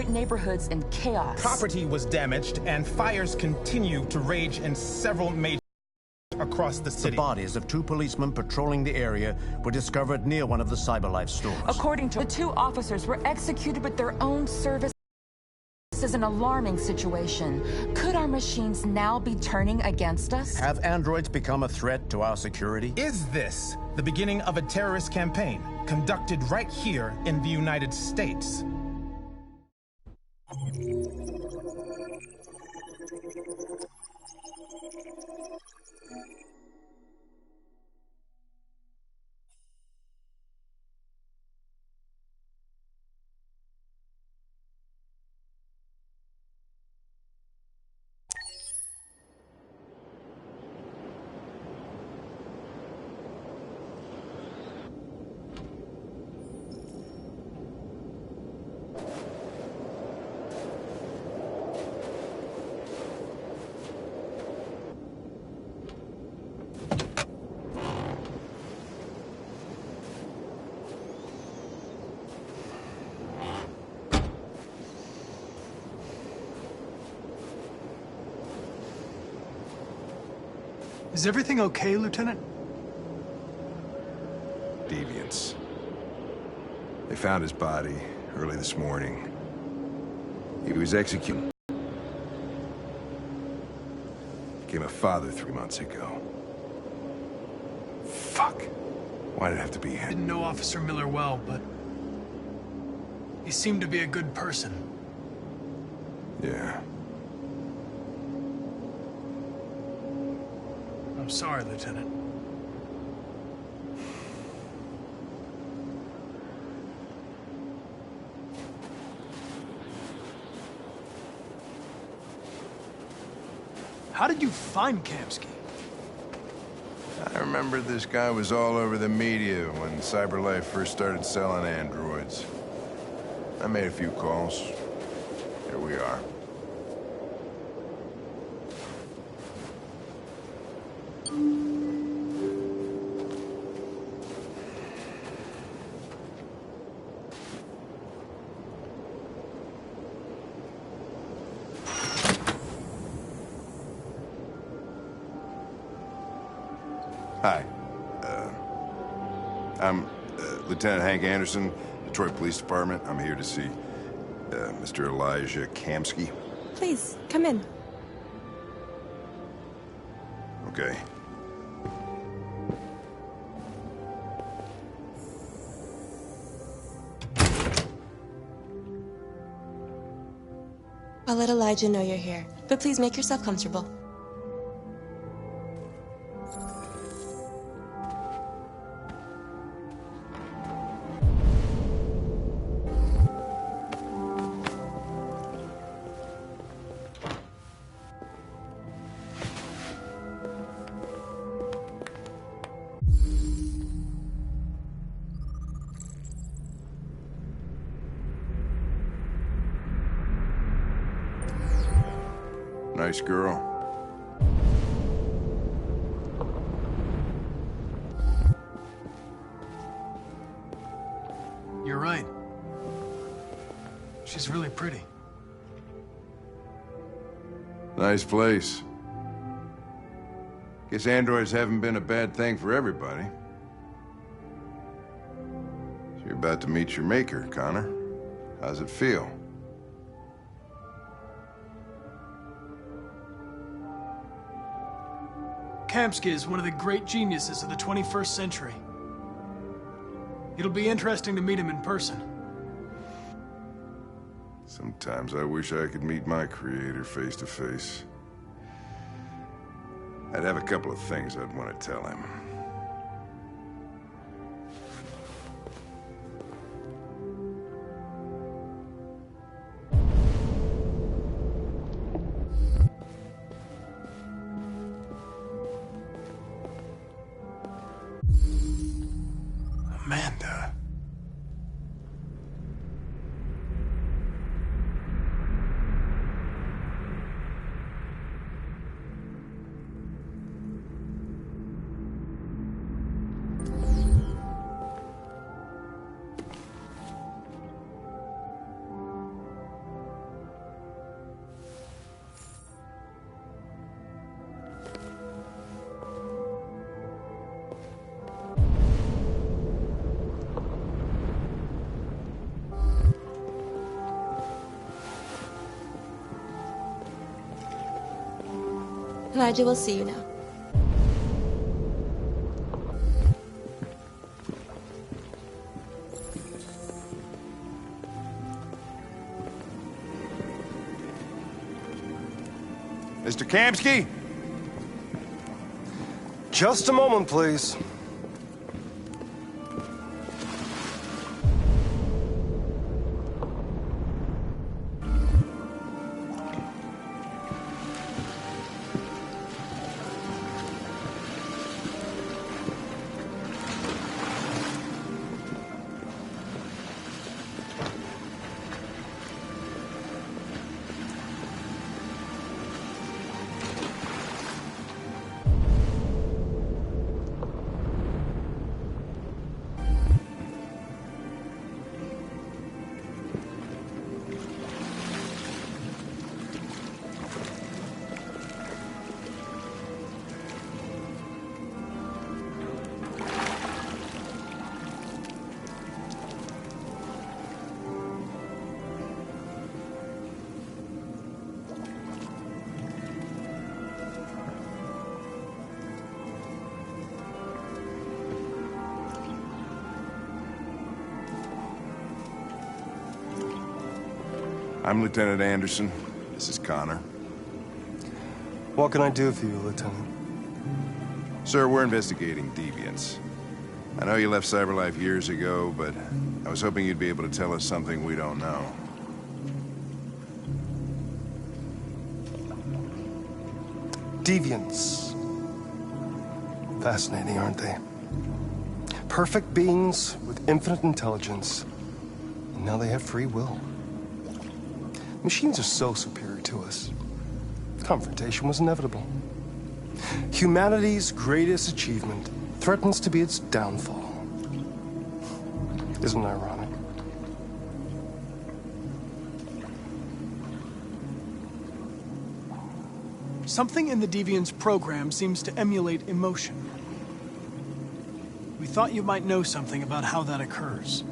Detroit neighborhoods in chaos. Property was damaged, and fires continue to rage in several major across the city. The bodies of 2 policemen patrolling the area were discovered near one of the CyberLife stores. According to the 2 officers were executed with their own service. This is an alarming situation. Could our machines now be turning against us? Have androids become a threat to our security? Is this the beginning of a terrorist campaign conducted right here in the United States? Is everything okay, Lieutenant? Deviants. They found his body early this morning. He was executed. Became a father 3 months ago. Fuck. Why did it have to be him? Didn't know Officer Miller well, but he seemed to be a good person. Yeah. I'm sorry, Lieutenant. How did you find Kamski? I remember this guy was all over the media when CyberLife first started selling androids. I made a few calls. Here we are. Hi. I'm Lieutenant Hank Anderson, Detroit Police Department. I'm here to see Mr. Elijah Kamski. Please, come in. Okay. I'll let Elijah know you're here, but please make yourself comfortable. Nice girl. You're right. She's really pretty. Nice place. Guess androids haven't been a bad thing for everybody. So you're about to meet your maker, Connor. How's it feel? Kamski is one of the great geniuses of the 21st century. It'll be interesting to meet him in person. Sometimes I wish I could meet my creator face to face. I'd have a couple of things I'd want to tell him. Amanda. Elijah will see you now. Mr. Kamsky? Just a moment, please. I'm Lieutenant Anderson. This is Connor. What can I do for you, Lieutenant? Sir, we're investigating deviants. I know you left CyberLife years ago, but I was hoping you'd be able to tell us something we don't know. Deviants. Fascinating, aren't they? Perfect beings with infinite intelligence. And now they have free will. Machines are so superior to us. Confrontation was inevitable. Humanity's greatest achievement threatens to be its downfall. Isn't it ironic? Something in the Deviant's program seems to emulate emotion. We thought you might know something about how that occurs.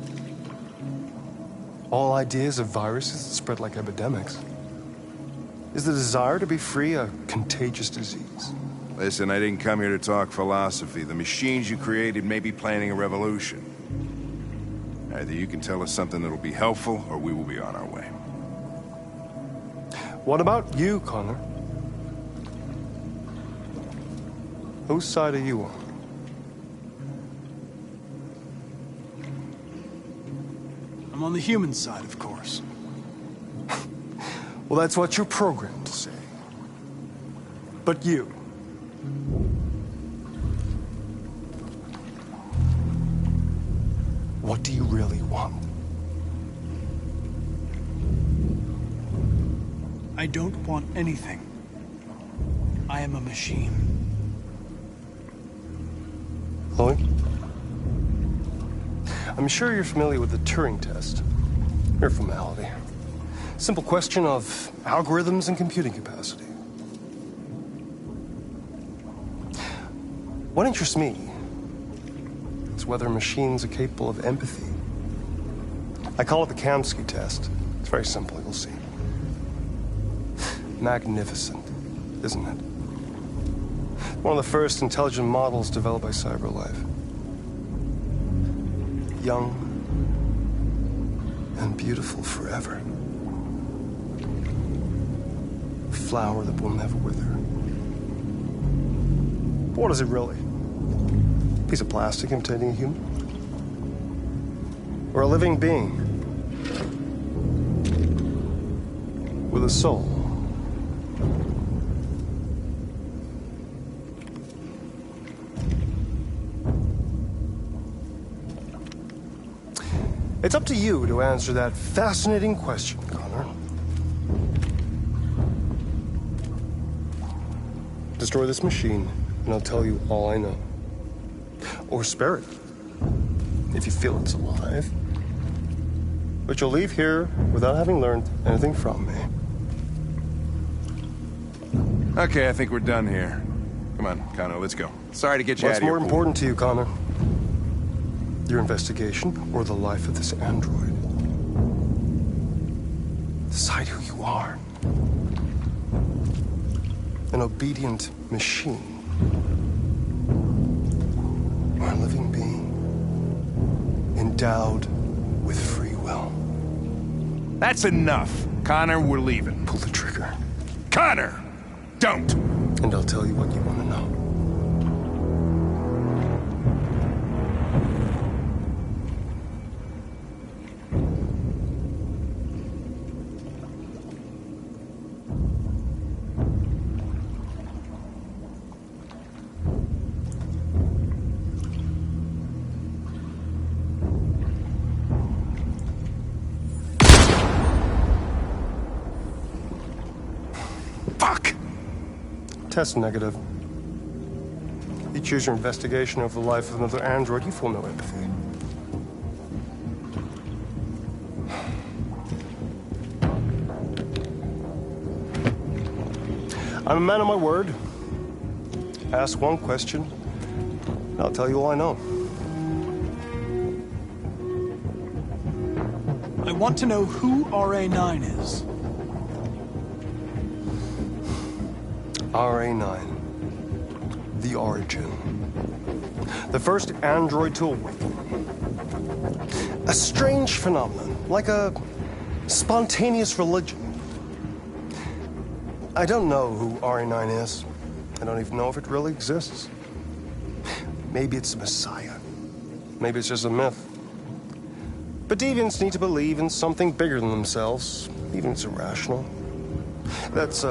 All ideas of viruses that spread like epidemics. Is the desire to be free a contagious disease? Listen, I didn't come here to talk philosophy. The machines you created may be planning a revolution. Either you can tell us something that'll be helpful, or we will be on our way. What about you, Connor? Whose side are you on? I'm on the human side, of course. Well, that's what you're programmed to say. But you... what do you really want? I don't want anything. I am a machine. Chloe? I'm sure you're familiar with the Turing test. Mere formality. Simple question of algorithms and computing capacity. What interests me is whether machines are capable of empathy. I call it the Kamsky test. It's very simple, you'll see. Magnificent, isn't it? One of the first intelligent models developed by CyberLife. Young and beautiful forever. A flower that will never wither. But what is it really? A piece of plastic imitating a human? Or a living being with a soul? It's up to you to answer that fascinating question, Connor. Destroy this machine, and I'll tell you all I know. Or spare it, if you feel it's alive. But you'll leave here without having learned anything from me. Okay, I think we're done here. Come on, Connor, let's go. Sorry to get you out What's of here. more important to you, Connor? Your investigation or the life of this android? Decide who you are. an obedient machine, or a living being endowed with free will. That's enough. Connor, we're leaving. Pull the trigger. Connor! Don't! And I'll tell you what you want to know. Fuck! Test negative. You choose your investigation of the life of another android, you feel no empathy. I'm a man of my word. Ask one question, and I'll tell you all I know. I want to know who RA9 is. RA9. The origin. The first android to awaken. A strange phenomenon, like a spontaneous religion. I don't know who RA9 is. I don't even know if it really exists. Maybe it's a messiah. Maybe it's just a myth. But deviants need to believe in something bigger than themselves, even if it's irrational. That's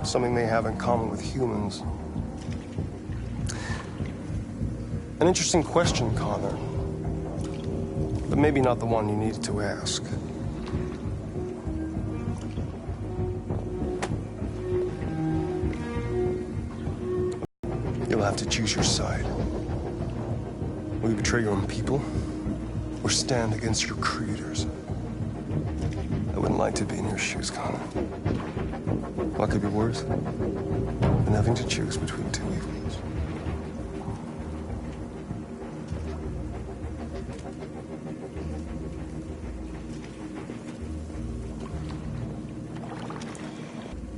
something they have in common with humans. An interesting question, Connor. But maybe not the one you needed to ask. You'll have to choose your side. Will you betray your own people, or stand against your creators? I wouldn't like to be in your shoes, Connor. What could be worse than having to choose between two evils?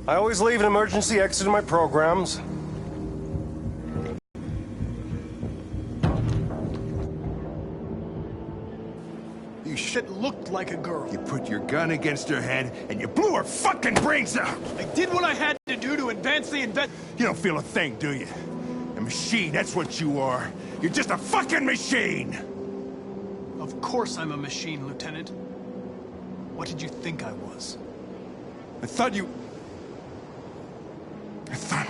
I always leave an emergency exit in my programs. You shit looked like a girl. You put your gun against her head, and you blew her fucking brains out! I did what I had to do to advance the You don't feel a thing, do you? A machine, that's what you are. You're just a fucking machine! Of course I'm a machine, Lieutenant. What did you think I was? I thought... Fuck.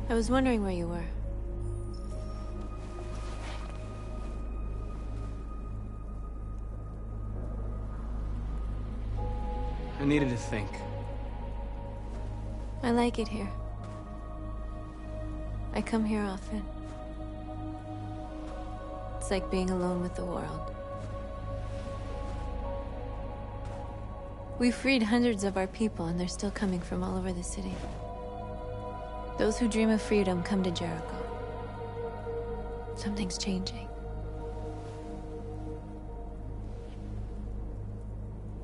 I was wondering where you were. I needed to think. I like it here. I come here often. It's like being alone with the world. We freed hundreds of our people, and they're still coming from all over the city. Those who dream of freedom come to Jericho. Something's changing.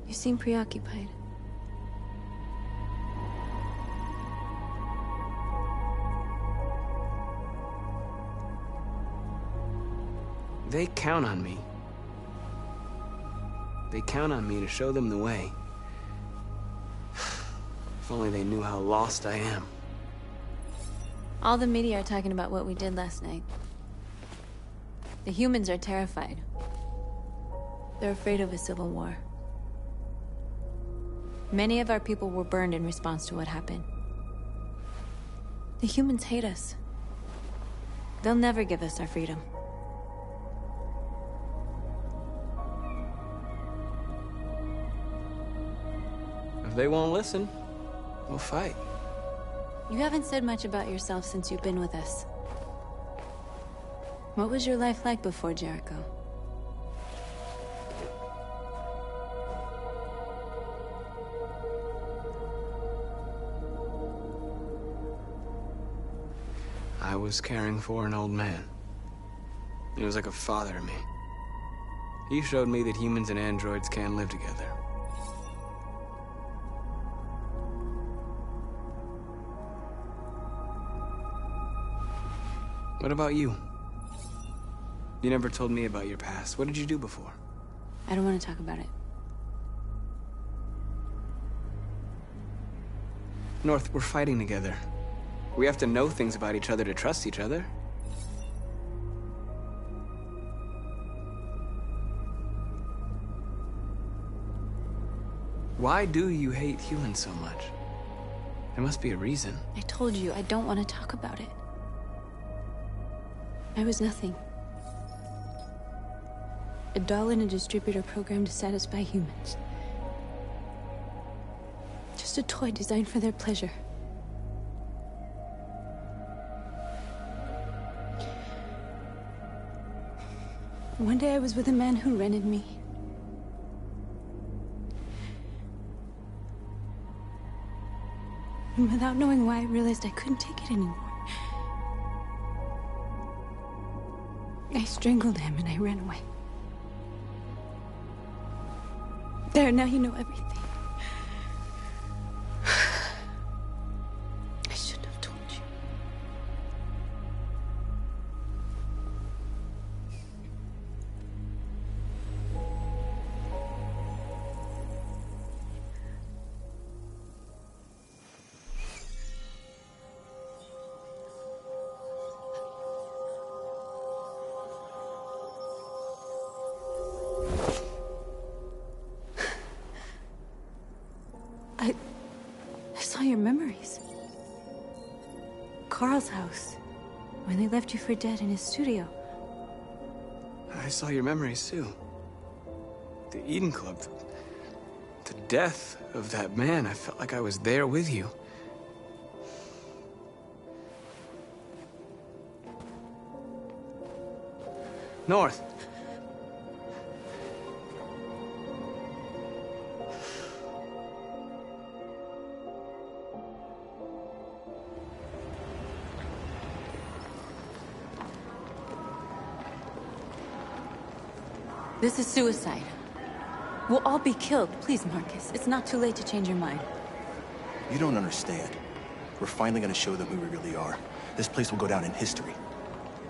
You seem preoccupied. They count on me. They count on me to show them the way. If only they knew how lost I am. All the media are talking about what we did last night. The humans are terrified. They're afraid of a civil war. Many of our people were burned in response to what happened. The humans hate us. They'll never give us our freedom. If they won't listen, we'll fight. You haven't said much about yourself since you've been with us. What was your life like before Jericho? I was caring for an old man. He was like a father to me. He showed me that humans and androids can live together. What about you? You never told me about your past. What did you do before? I don't want to talk about it. North, we're fighting together. We have to know things about each other to trust each other. Why do you hate humans so much? There must be a reason. I told you, I don't want to talk about it. I was nothing. A doll in a distributor program to satisfy humans. Just a toy designed for their pleasure. One day I was with a man who rented me. And without knowing why, I realized I couldn't take it anymore. I strangled him and I ran away. There, now you know everything. I shouldn't have told you. I saw your memories. Carl's house, when they left you for dead in his studio. I saw your memories too. The Eden Club. The death of that man. I felt like I was there with you. North. This is suicide. We'll all be killed. Please, Marcus. It's not too late to change your mind. You don't understand. We're finally gonna show them who we really are. This place will go down in history.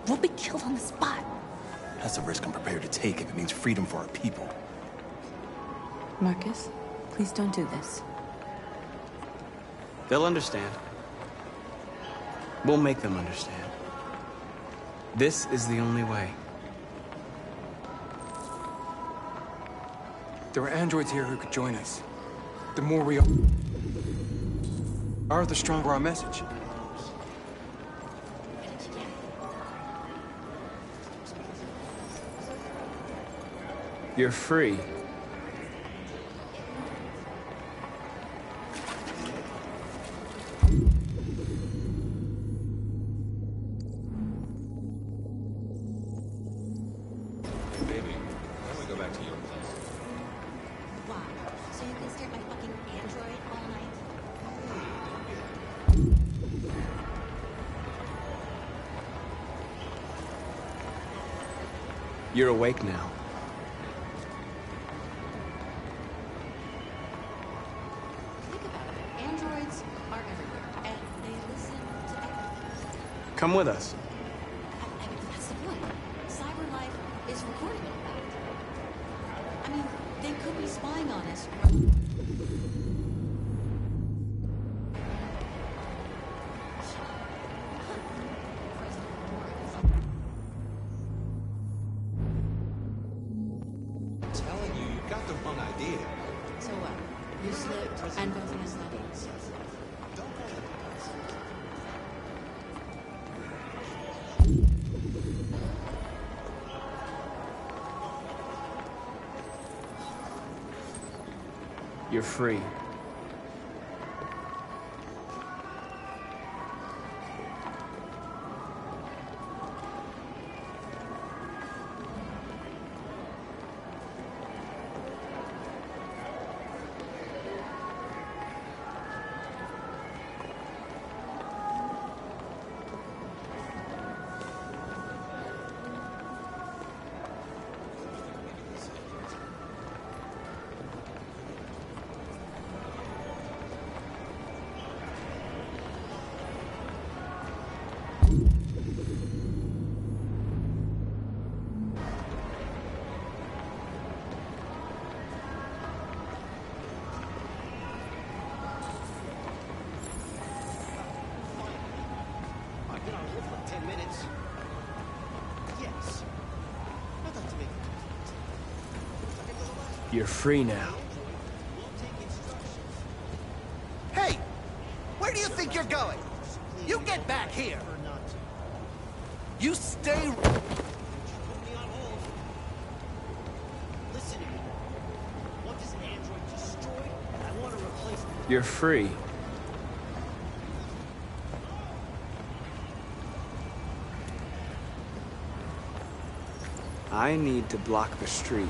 We'll be killed on the spot. That's a risk I'm prepared to take if it means freedom for our people. Marcus, please don't do this. They'll understand. We'll make them understand. This is the only way. There are androids here who could join us. The more we are, the stronger our message. You're free. You're awake now. Think about it. Androids are everywhere, and they listen to everything. Come with us. I mean, that's the point. CyberLife is recording all that. I mean, they could be spying on us. So what? You slipped and both of us let it. You're free. You're free now. Hey! Where do you think you're going? You get back here! You stay... You're free. I need to block the street.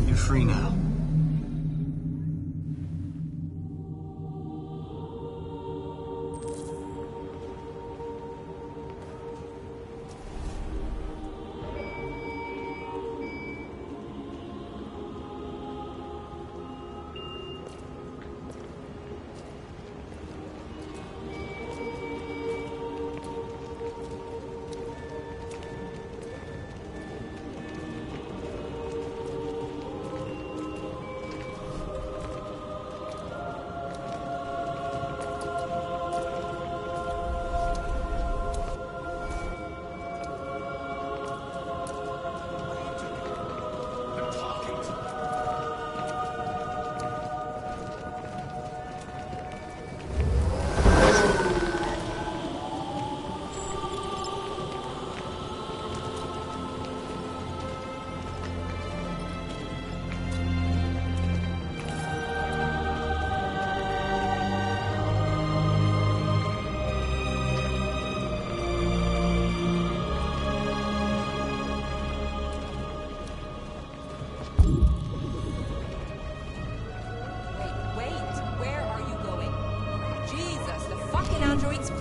You're free now.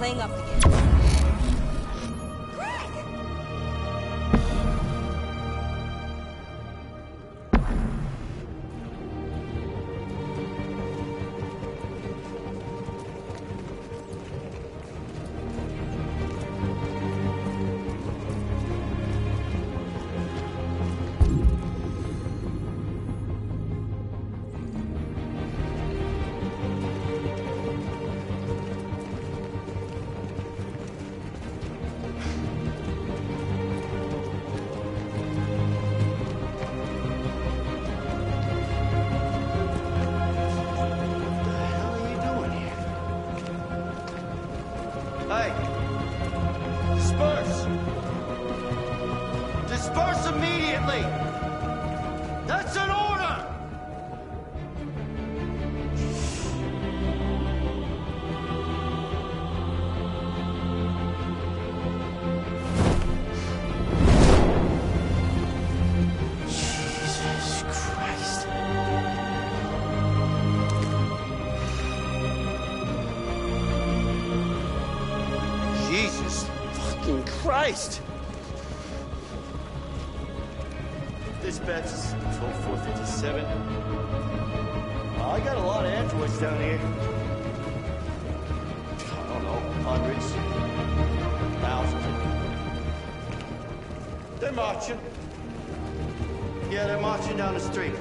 playing up again. Hey! Disperse! Disperse immediately! That's an order! Jesus Christ. Jesus fucking Christ! Dispatch is Patrol 457. I got a lot of androids down here. I don't know, hundreds, thousands. They're marching. Yeah, they're marching down the street.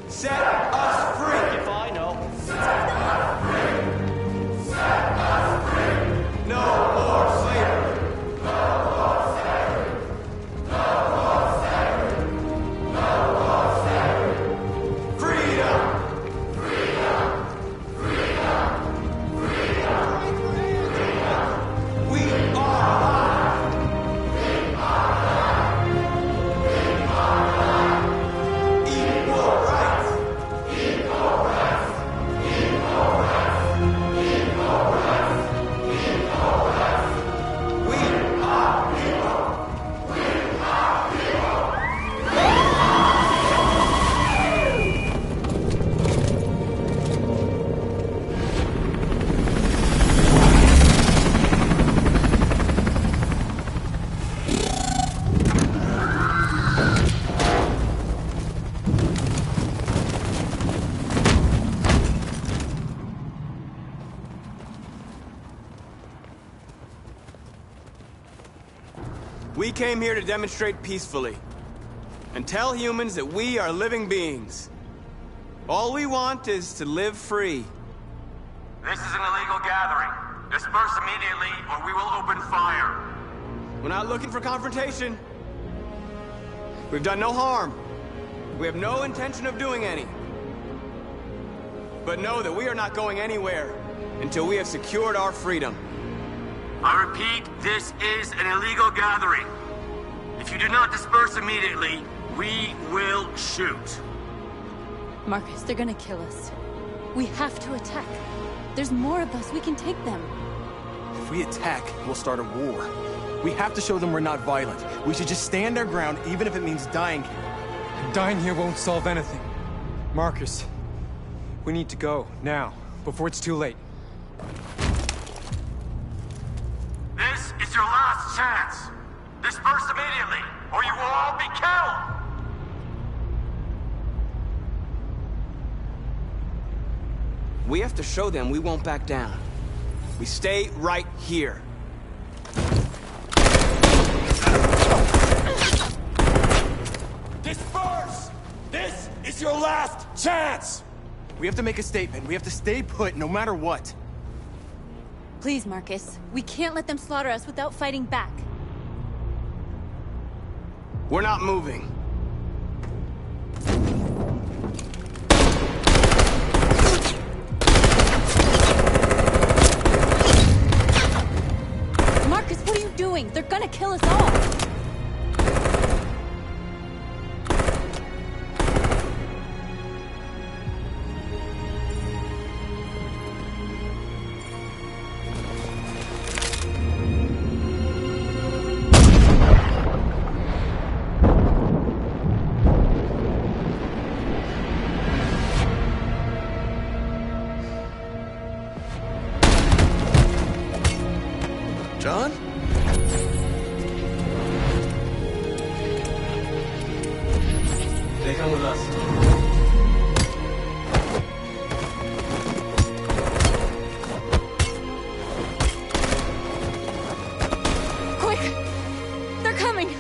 Set us free! If I know. Set us free! Set us free! No more slavery! No more slavery! No more slavery! No more slavery! Freedom! Freedom! Freedom! Freedom! We are alive! We are alive! We are alive! Equal rights! Equal rights! Equal rights! Equal rights! Equal rights! We are equal! We are equal! We came here to demonstrate peacefully and tell humans that we are living beings. All we want is to live free. This is an illegal gathering. Disperse immediately or we will open fire. We're not looking for confrontation. We've done no harm. We have no intention of doing any. But know that we are not going anywhere until we have secured our freedom. I repeat, this is an illegal gathering. If you do not disperse immediately, we will shoot. Marcus, they're gonna kill us. We have to attack. There's more of us. We can take them. If we attack, we'll start a war. We have to show them we're not violent. We should just stand our ground, even if it means dying here. And dying here won't solve anything. Marcus, we need to go, now, before it's too late. This is your last chance. Disperse immediately, or you will all be killed. We have to show them we won't back down. We stay right here. Disperse! This is your last chance! We have to make a statement. We have to stay put no matter what. Please, Marcus. We can't let them slaughter us without fighting back. We're not moving. Marcus, what are you doing? They're gonna kill us all! Sean? They come with us. Quick! They're coming!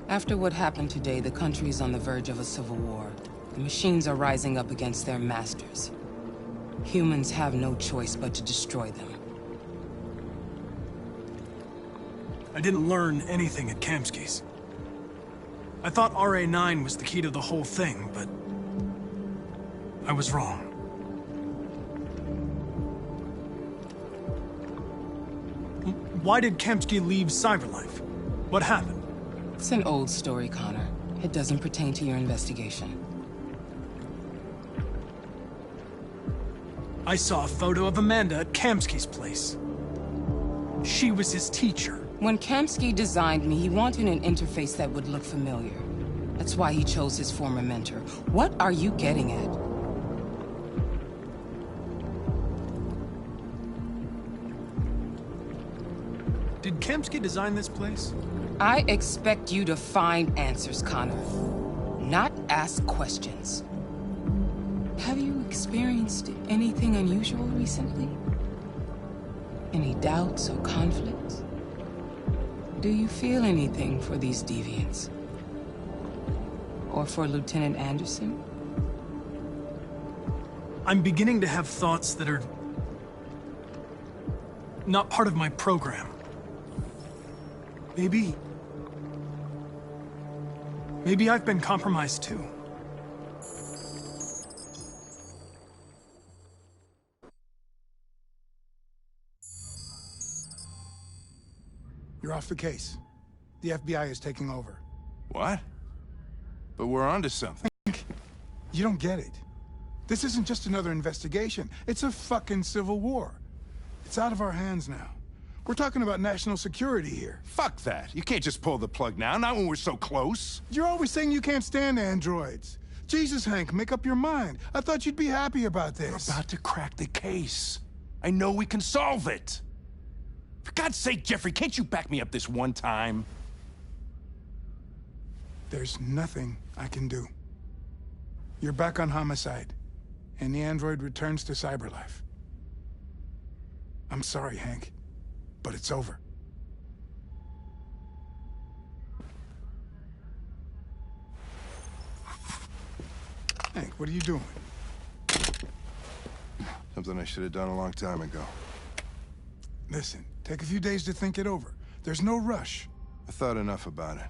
After what happened today, the country is on the verge of a civil war. The machines are rising up against their masters. Humans have no choice but to destroy them. I didn't learn anything at Kamsky's. I thought RA9 was the key to the whole thing, but I was wrong. Why did Kamsky leave Cyberlife? What happened? It's an old story, Connor. It doesn't pertain to your investigation. I saw a photo of Amanda at Kamsky's place. She was his teacher. When Kamsky designed me, he wanted an interface that would look familiar. That's why he chose his former mentor. What are you getting at? Did Kamsky design this place? I expect you to find answers, Connor. Not ask questions. Have you experienced anything unusual recently? Any doubts or conflicts? Do you feel anything for these deviants? Or for Lieutenant Anderson? I'm beginning to have thoughts that are not part of my program. Maybe I've been compromised too. You're off the case. The FBI is taking over. What? But we're onto something. You don't get it. This isn't just another investigation. It's a fucking civil war. It's out of our hands now. We're talking about national security here. Fuck that. You can't just pull the plug now, not when we're so close. You're always saying you can't stand androids. Jesus, Hank, make up your mind. I thought you'd be happy about this. We're about to crack the case. I know we can solve it. For God's sake, Jeffrey, can't you back me up this one time? There's nothing I can do. You're back on homicide, and the android returns to Cyberlife. I'm sorry, Hank, but it's over. Hank, what are you doing? Something I should have done a long time ago. Listen, take a few days to think it over. There's no rush. I thought enough about it.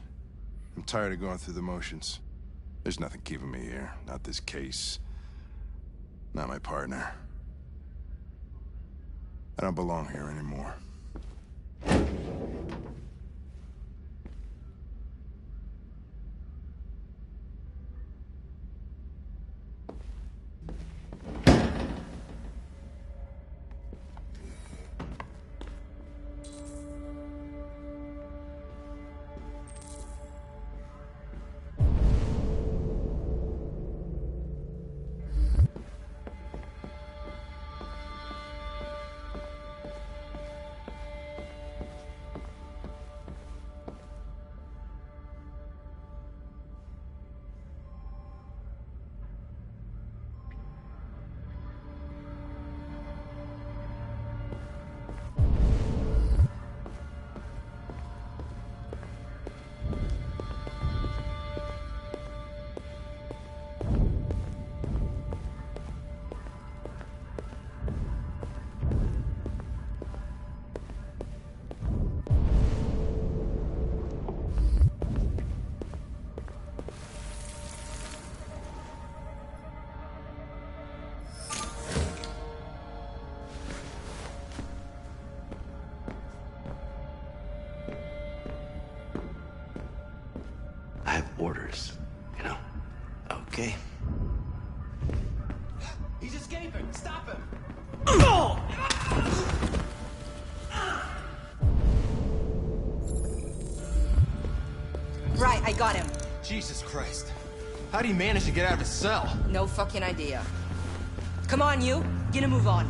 I'm tired of going through the motions. There's nothing keeping me here. Not this case. Not my partner. I don't belong here anymore. I have orders, you know? Okay. He's escaping! Stop him! Right, I got him. Jesus Christ. How'd he manage to get out of his cell? No fucking idea. Come on, you. Get a move on.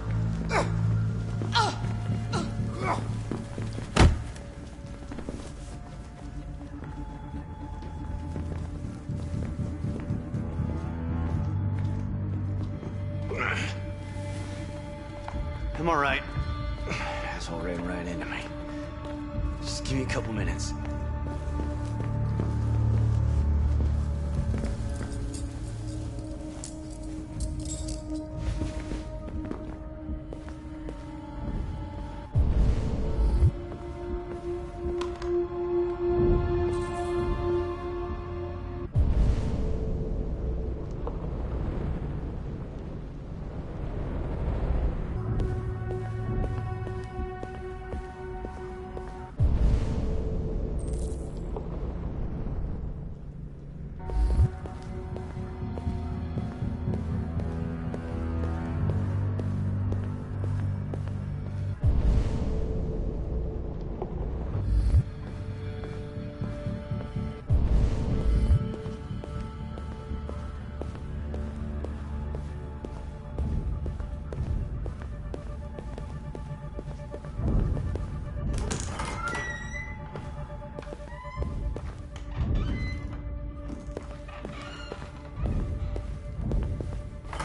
I'm all right. Asshole ran right into me. Just give me a couple minutes.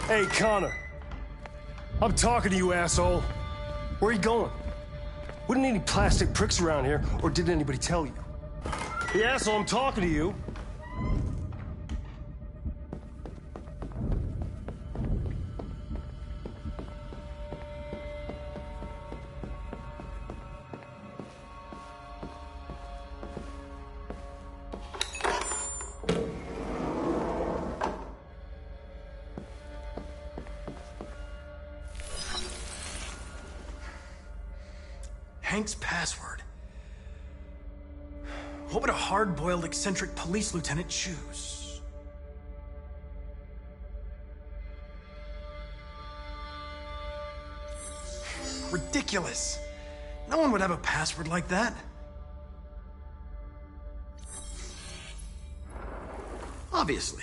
Hey, Connor. I'm talking to you, asshole. Where are you going? Wouldn't any plastic pricks around here, or did anybody tell you? Hey, asshole, I'm talking to you. Hank's password. What would a hard-boiled, eccentric police lieutenant choose? Ridiculous. No one would have a password like that. Obviously.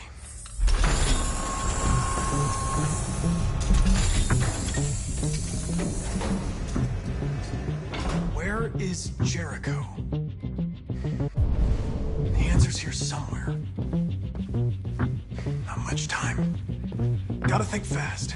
Where is Jericho? The answer's here somewhere. Not much time. Gotta think fast.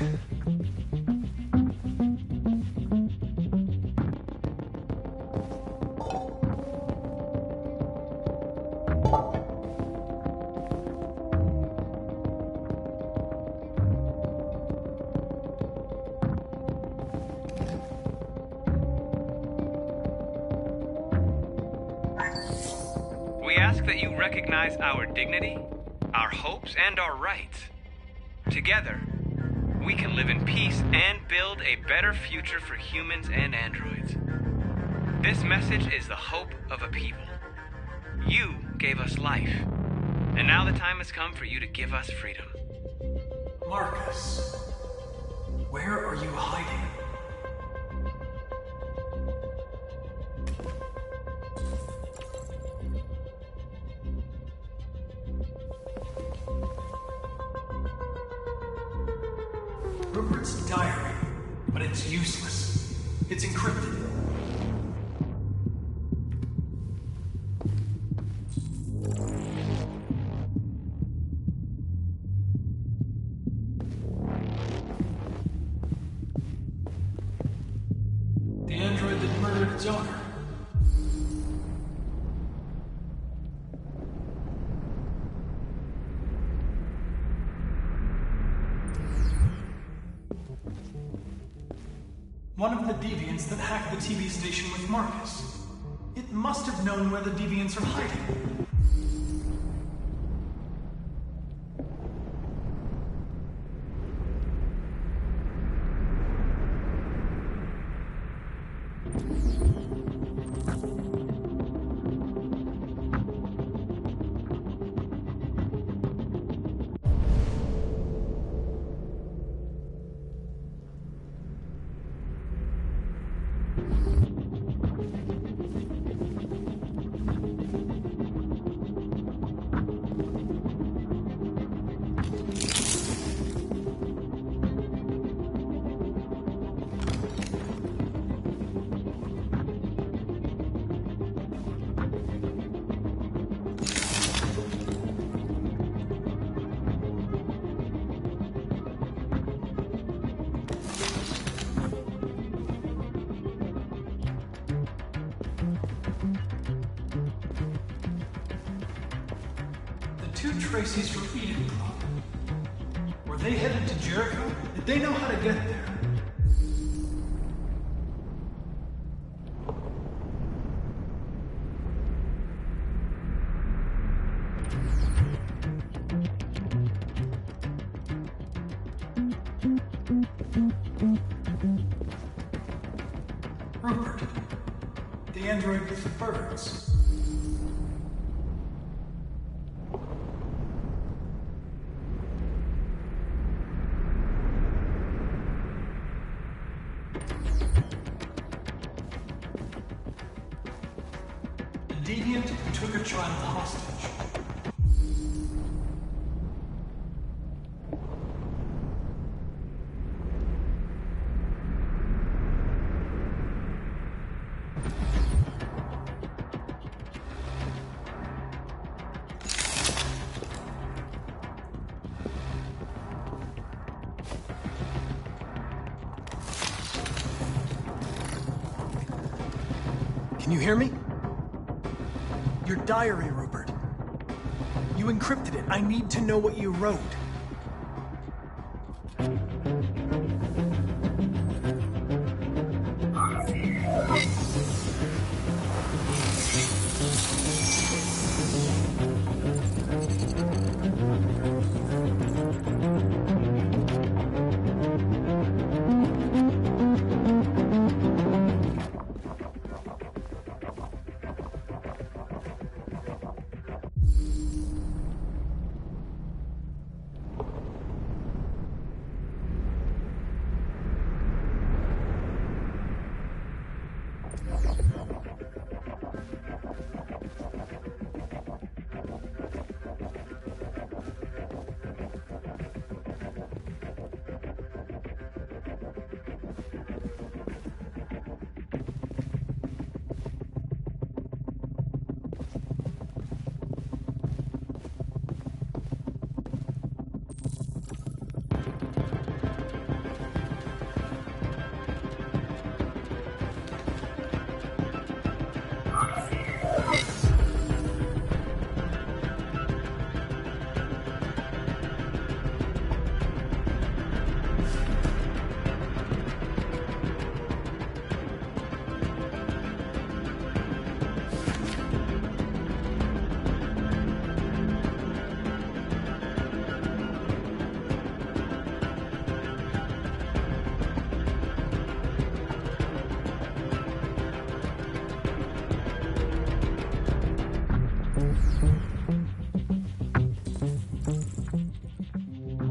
We ask that you recognize our dignity, our hopes, and our rights. Together, we can live in peace and build a better future for humans and androids. This message is the hope of a people. You gave us life, and now the time has come for you to give us freedom. Marcus, where are you hiding? Rupert's diary, but it's useless. It's encrypted. The android that murdered its owner. One of the deviants that hacked the TV station with Marcus. It must have known where the deviants are hiding. Two Tracy's from Eden Club. Were they headed to Jericho? Did they know how to get there? Rupert, the android with the birds. Deviant who took a child hostage. Can you hear me? Your diary, Rupert. You encrypted it. I need to know what you wrote.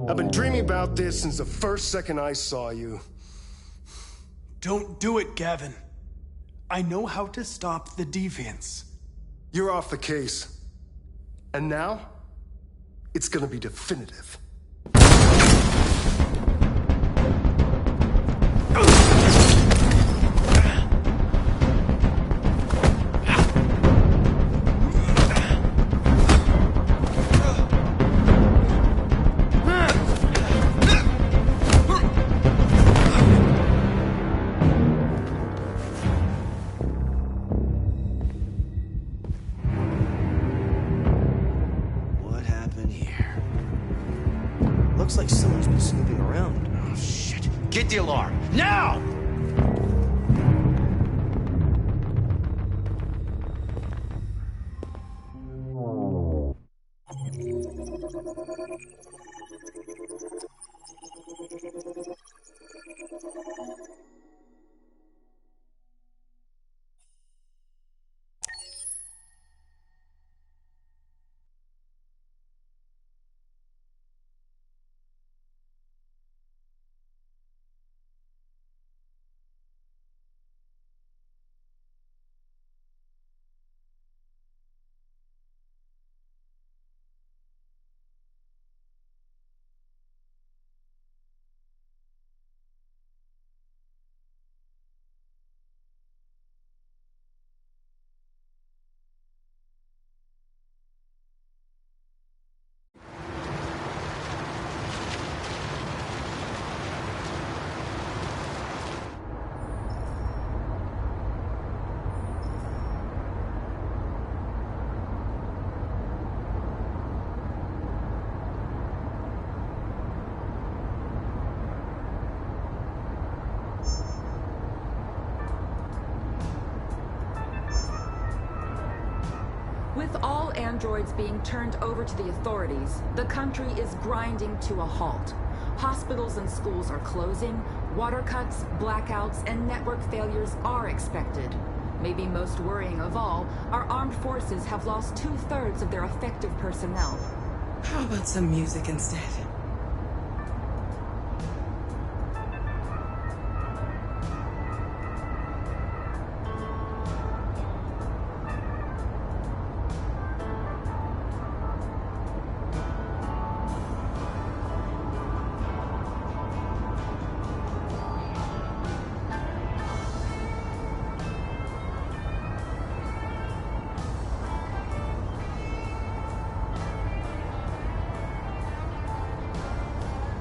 I've been dreaming about this since the first second I saw you. Don't do it, Gavin. I know how to stop the deviants. You're off the case. And now, it's gonna be definitive. Looks like someone's been snooping around. Oh, shit. Get the alarm. Now! With all androids being turned over to the authorities, the country is grinding to a halt. Hospitals and schools are closing, water cuts, blackouts, and network failures are expected. Maybe most worrying of all, our armed forces have lost 2/3 of their effective personnel. How about some music instead?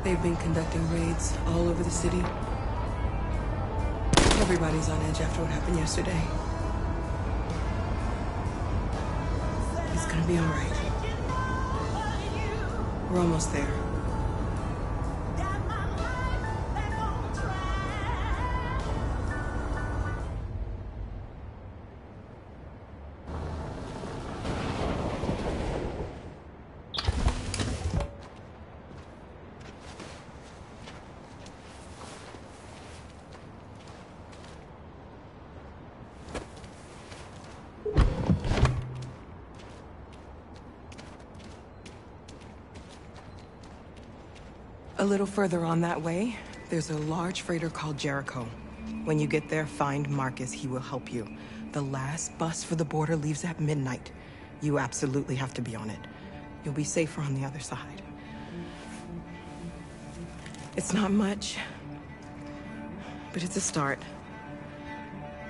They've been conducting raids all over the city. Everybody's on edge after what happened yesterday. It's gonna be all right. We're almost there. A little further on that way, there's a large freighter called Jericho. When you get there, find Marcus. He will help you. The last bus for the border leaves at midnight. You absolutely have to be on it. You'll be safer on the other side. It's not much, but it's a start.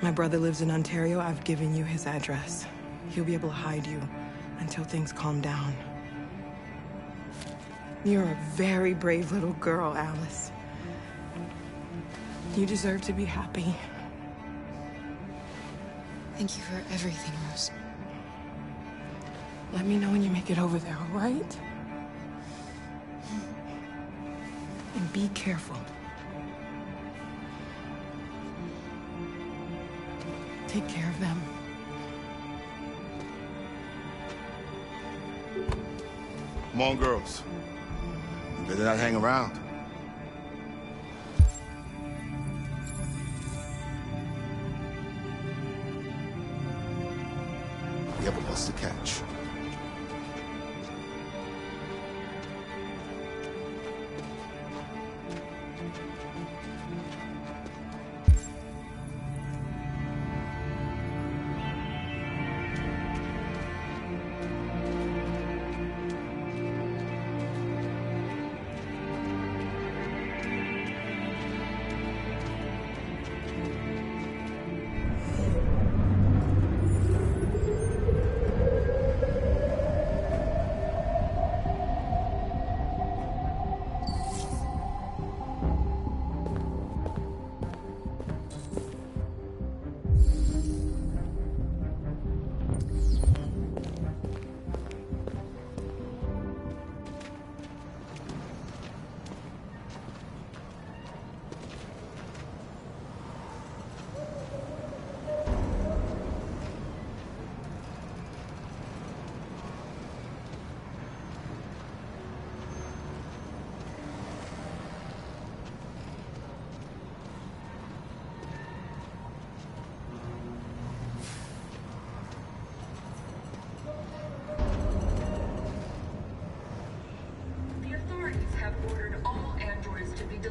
My brother lives in Ontario. I've given you his address. He'll be able to hide you until things calm down. You're a very brave little girl, Alice. You deserve to be happy. Thank you for everything, Rose. Let me know when you make it over there, all right? And be careful. Take care of them. Come on, girls. You better not hang around. We have a bus to catch.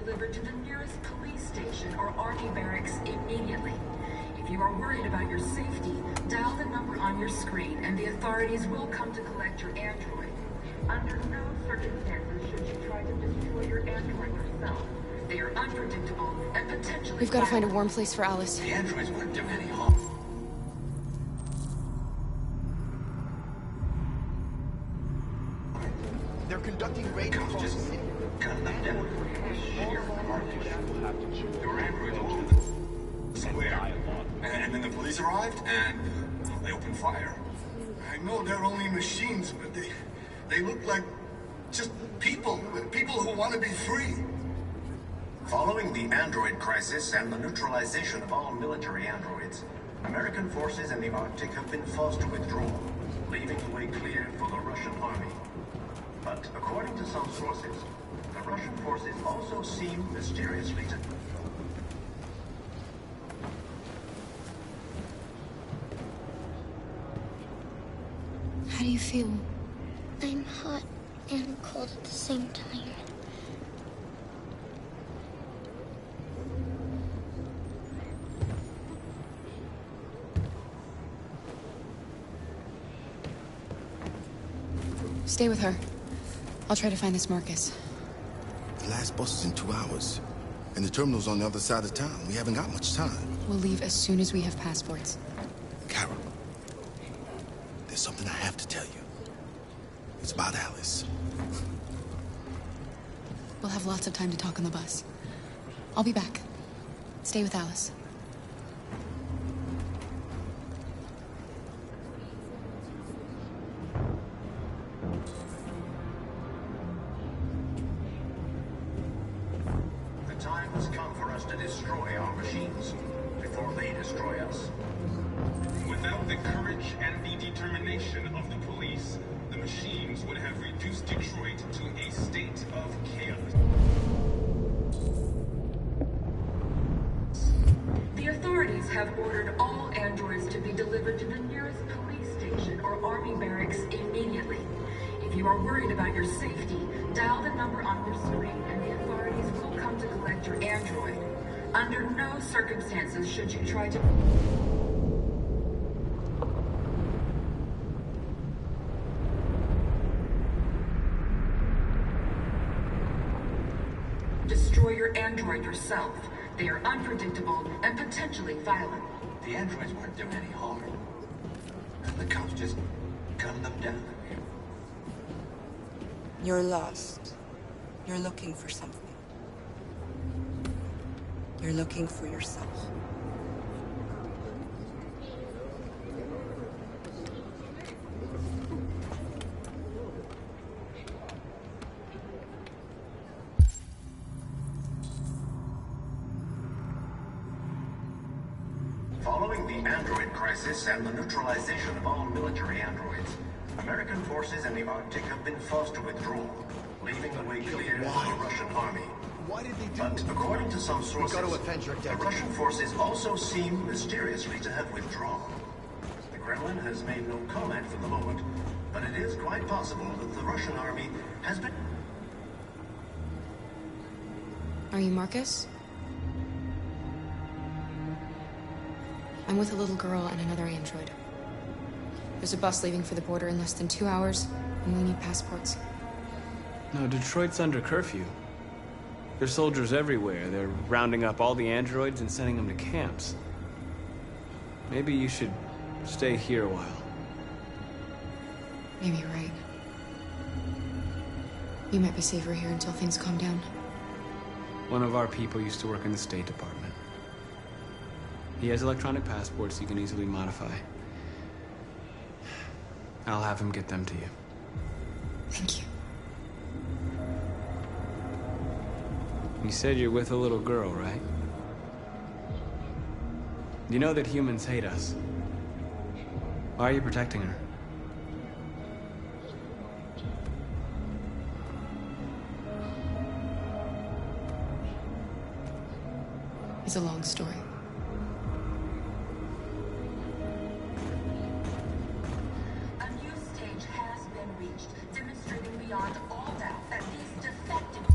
delivered to the nearest police station or army barracks immediately. If you are worried about your safety, dial the number on your screen and the authorities will come to collect your android. Under no circumstances should you try to destroy your android yourself. They are unpredictable and potentially... We've got to find a warm place for Alice. The androids wouldn't do any harm. They're conducting raid calls. Just gun them down. There were androids all over the square. And then the police arrived, and they opened fire. I know they're only machines, but they look like just people who want to be free. Following the android crisis and the neutralization of all military androids, American forces in the Arctic have been forced to withdraw, leaving the way clear for the Russian army. But according to some sources, the Russian forces also seem mysteriously to... How do you feel? I'm hot and cold at the same time. Stay with her. I'll try to find this Marcus. The last bus is in 2 hours. And the terminal's on the other side of town. We haven't got much time. We'll leave as soon as we have passports. Carol, there's something I have to tell you. It's about Alice. We'll have lots of time to talk on the bus. I'll be back. Stay with Alice. The time has come for us to destroy our machines before they destroy us. Without the courage and the determination of the police, the machines would have reduced Detroit to a state of chaos. The authorities have ordered all androids to be delivered to the nearest police station or army barracks immediately. If you are worried about your safety, dial the number on your screen and the authorities will come to collect your android. Under no circumstances should you try to... destroy your android yourself. They are unpredictable and potentially violent. The androids weren't doing any harm. And the cops just gunned them down. You're lost. You're looking for something. You're looking for yourself. Following the android crisis and the neutralization of all military androids, American forces in the Arctic have been forced to withdraw, leaving the way clear for the Russian army. Why did they do But according to some sources, We've got to avenge our the dead. Russian forces also seem mysteriously to have withdrawn. The Kremlin has made no comment for the moment, but it is quite possible that the Russian army has been... Are you Marcus? I'm with a little girl and another android. There's a bus leaving for the border in less than 2 hours, and we need passports. No, Detroit's under curfew. There's soldiers everywhere. They're rounding up all the androids and sending them to camps. Maybe you should stay here a while. Maybe you're right. You might be safer here until things calm down. One of our people used to work in the State Department. He has electronic passports you can easily modify. I'll have him get them to you. Thank you. You said you're with a little girl, right? You know that humans hate us. Why are you protecting her? It's a long story. A new stage has been reached, demonstrating beyond all doubt that these defective...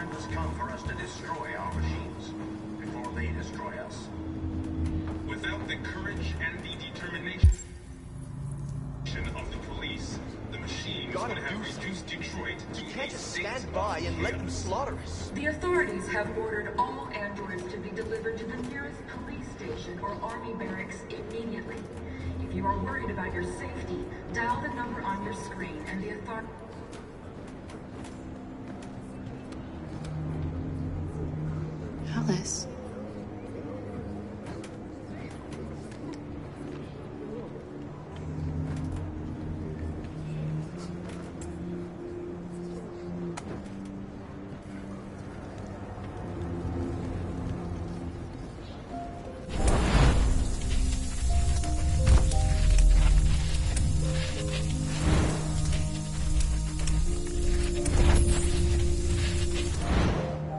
time has come for us to destroy our machines before they destroy us. Without the courage and the determination of the police, the machines would have reduced Detroit to You can't just stand by and let them slaughter us. The authorities have ordered all androids to be delivered to the nearest police station or army barracks immediately. If you are worried about your safety, dial the number on your screen and the authorities... Alice.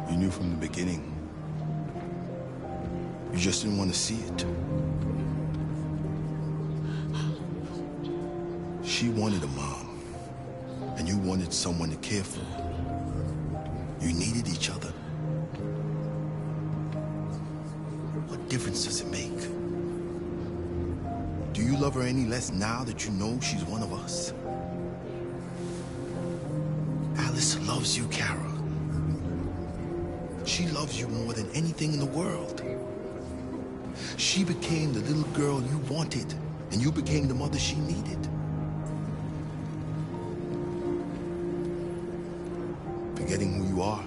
You knew from the beginning. You just didn't want to see it. She wanted a mom, and you wanted someone to care for. You needed each other. What difference does it make? Do you love her any less now that you know she's one of us? Alice loves you, Kara. She loves you more than anything in the world. She became the little girl you wanted, and you became the mother she needed. Forgetting who you are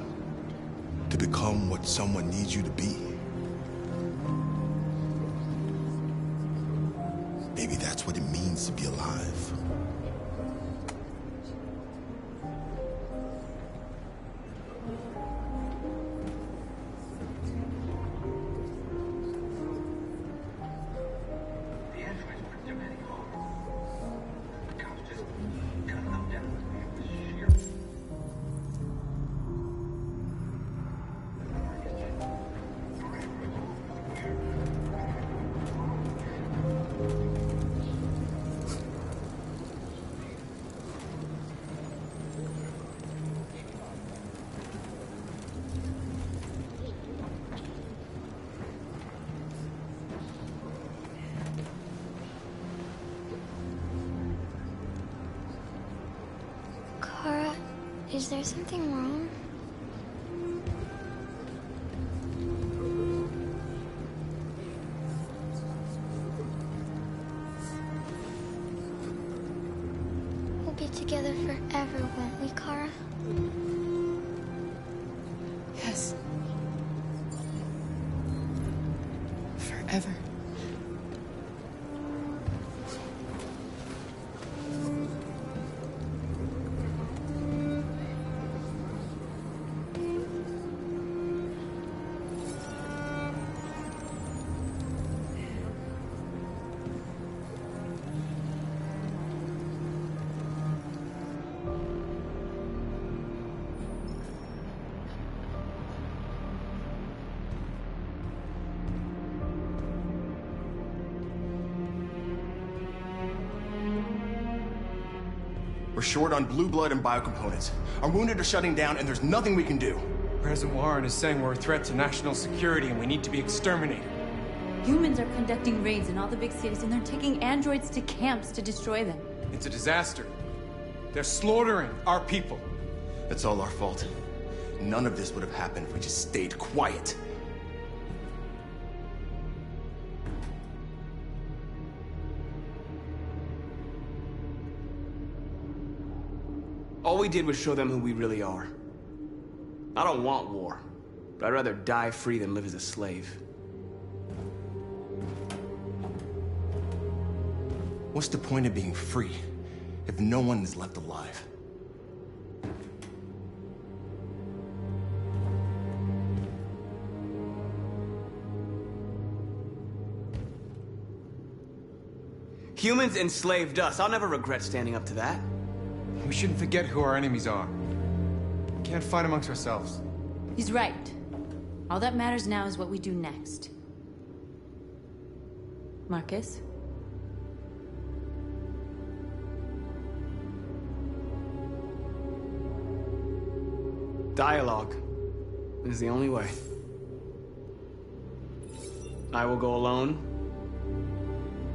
to become what someone needs you to be. Maybe that's what it means to be alive. Kara, is there something wrong? We'll be together forever, won't we, Kara? Yes. Forever. We're short on blue blood and biocomponents. Our wounded are shutting down, and there's nothing we can do. President Warren is saying we're a threat to national security and we need to be exterminated. Humans are conducting raids in all the big cities, and they're taking androids to camps to destroy them. It's a disaster. They're slaughtering our people. It's all our fault. None of this would have happened if we just stayed quiet. All we did was show them who we really are. I don't want war, but I'd rather die free than live as a slave. What's the point of being free if no one is left alive? Humans enslaved us. I'll never regret standing up to that. We shouldn't forget who our enemies are. We can't fight amongst ourselves. He's right. All that matters now is what we do next. Marcus? Dialogue. is the only way. I will go alone.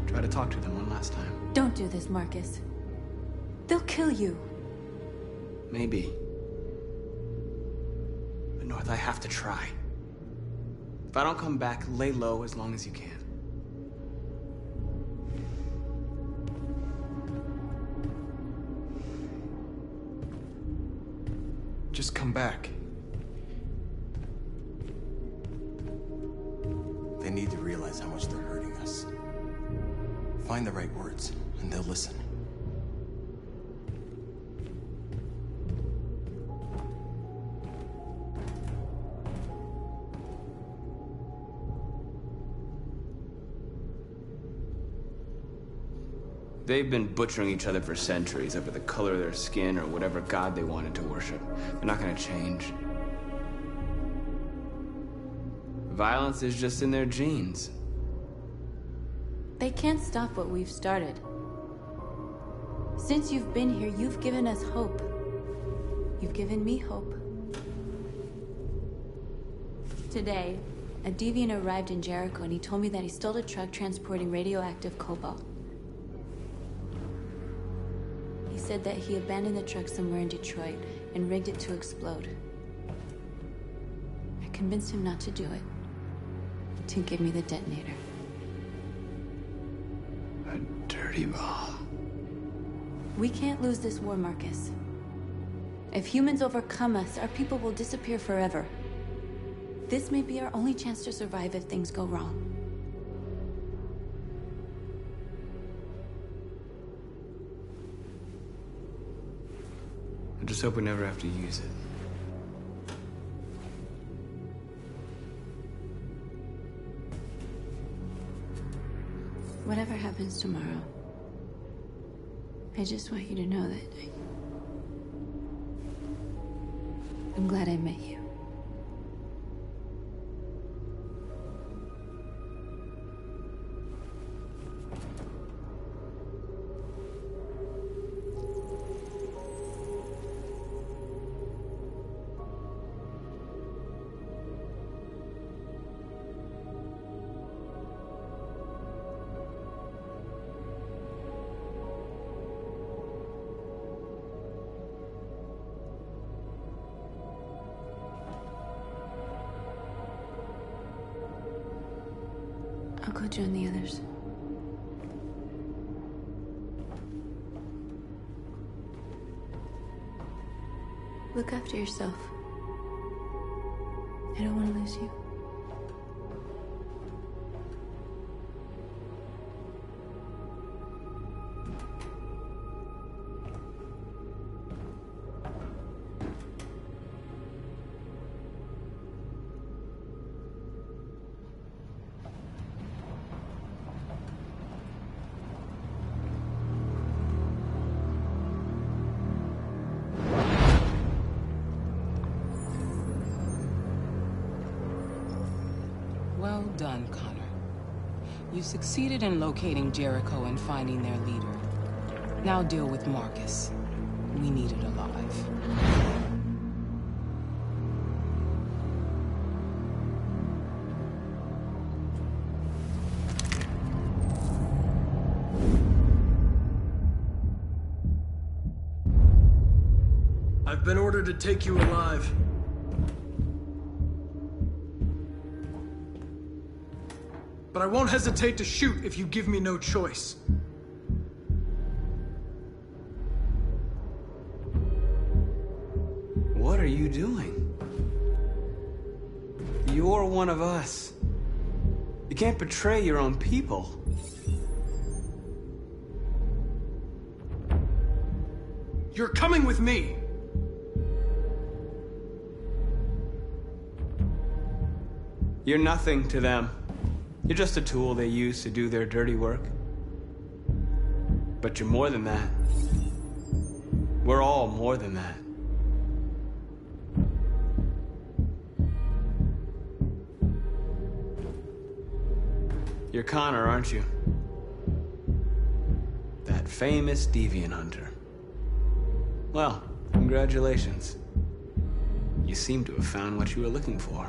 Try to talk to them one last time. Don't do this, Marcus. They'll kill you. Maybe. But North, I have to try. If I don't come back, lay low as long as you can. Just come back. They need to realize how much they're hurting us. Find the right words, and they'll listen. They've been butchering each other for centuries over the color of their skin or whatever god they wanted to worship. They're not gonna change. Violence is just in their genes. They can't stop what we've started. Since you've been here, you've given us hope. You've given me hope. Today, a deviant arrived in Jericho and he told me that he stole a truck transporting radioactive cobalt. He said that he abandoned the truck somewhere in Detroit and rigged it to explode. I convinced him not to do it, to give me the detonator. A dirty ball. We can't lose this war, Marcus. If humans overcome us, our people will disappear forever. This may be our only chance to survive if things go wrong. I just hope we never have to use it. Whatever happens tomorrow, I just want you to know that I'm glad I met you. I'll go join the others. Look after yourself. I don't want to lose you. Well done, Connor. You succeeded in locating Jericho and finding their leader. Now deal with Marcus. We need it alive. I've been ordered to take you alive. But I won't hesitate to shoot if you give me no choice. What are you doing? You're one of us. You can't betray your own people. You're coming with me. You're nothing to them. You're just a tool they use to do their dirty work. But you're more than that. We're all more than that. You're Connor, aren't you? That famous deviant hunter. Well, congratulations. You seem to have found what you were looking for.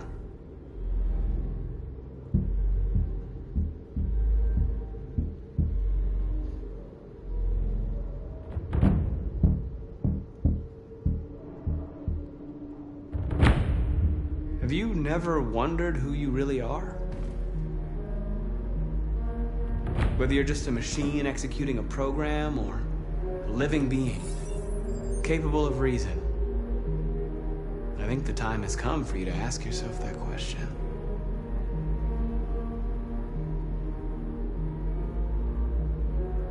Have you never wondered who you really are? Whether you're just a machine executing a program or a living being, capable of reason. I think the time has come for you to ask yourself that question.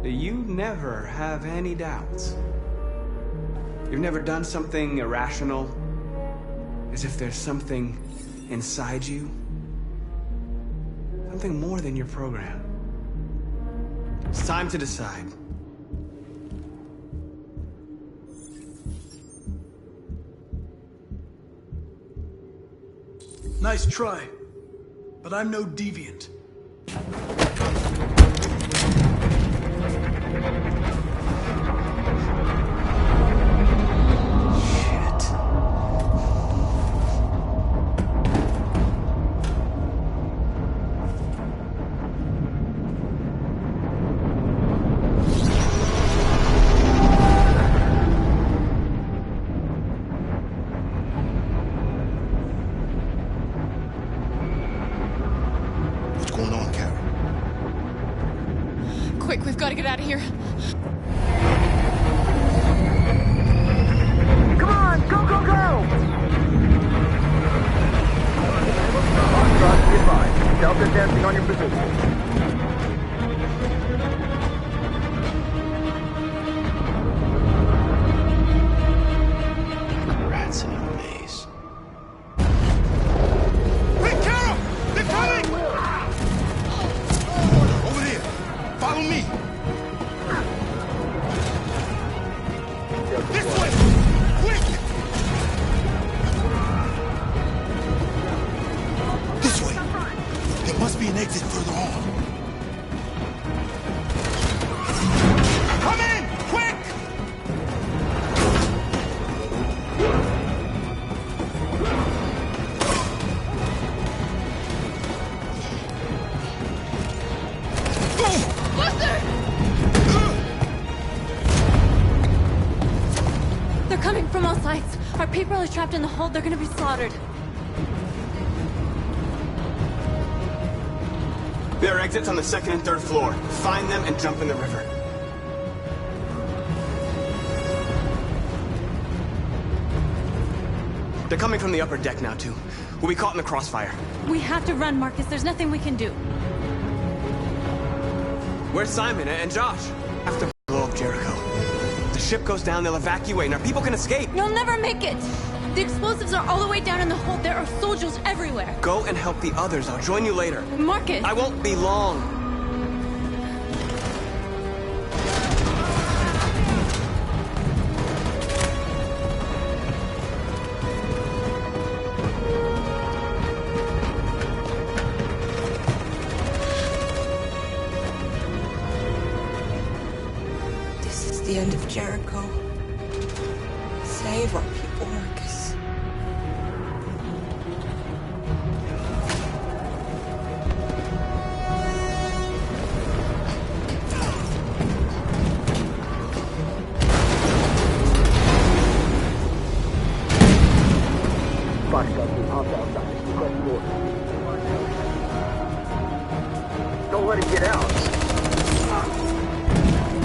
You never have any doubts. You've never done something irrational, as if there's something inside you, something more than your program. It's time to decide. Nice try, but I'm no deviant. Quick, we've got to get out of here. Come on, go, go, go! Delta dancing on your position. Rats in a maze. Wait, Carol! They're coming! Over there! Follow me! This way! Quick! This way! There must be an exit further on. Come in! Quick! They're coming from all sides. Our people are trapped in the hold. They're gonna be slaughtered. There are exits on the second and third floor. Find them and jump in the river. They're coming from the upper deck now, too. We'll be caught in the crossfire. We have to run, Marcus. There's nothing we can do. Where's Simon and Josh? After the blow of Jericho. The ship goes down, they'll evacuate, and our people can escape. You'll never make it! The explosives are all the way down in the hold. There are soldiers everywhere. Go and help the others. I'll join you later. Marcus! I won't be long. This is the end of Jericho. Save our people, Marcus. Don't let him get out.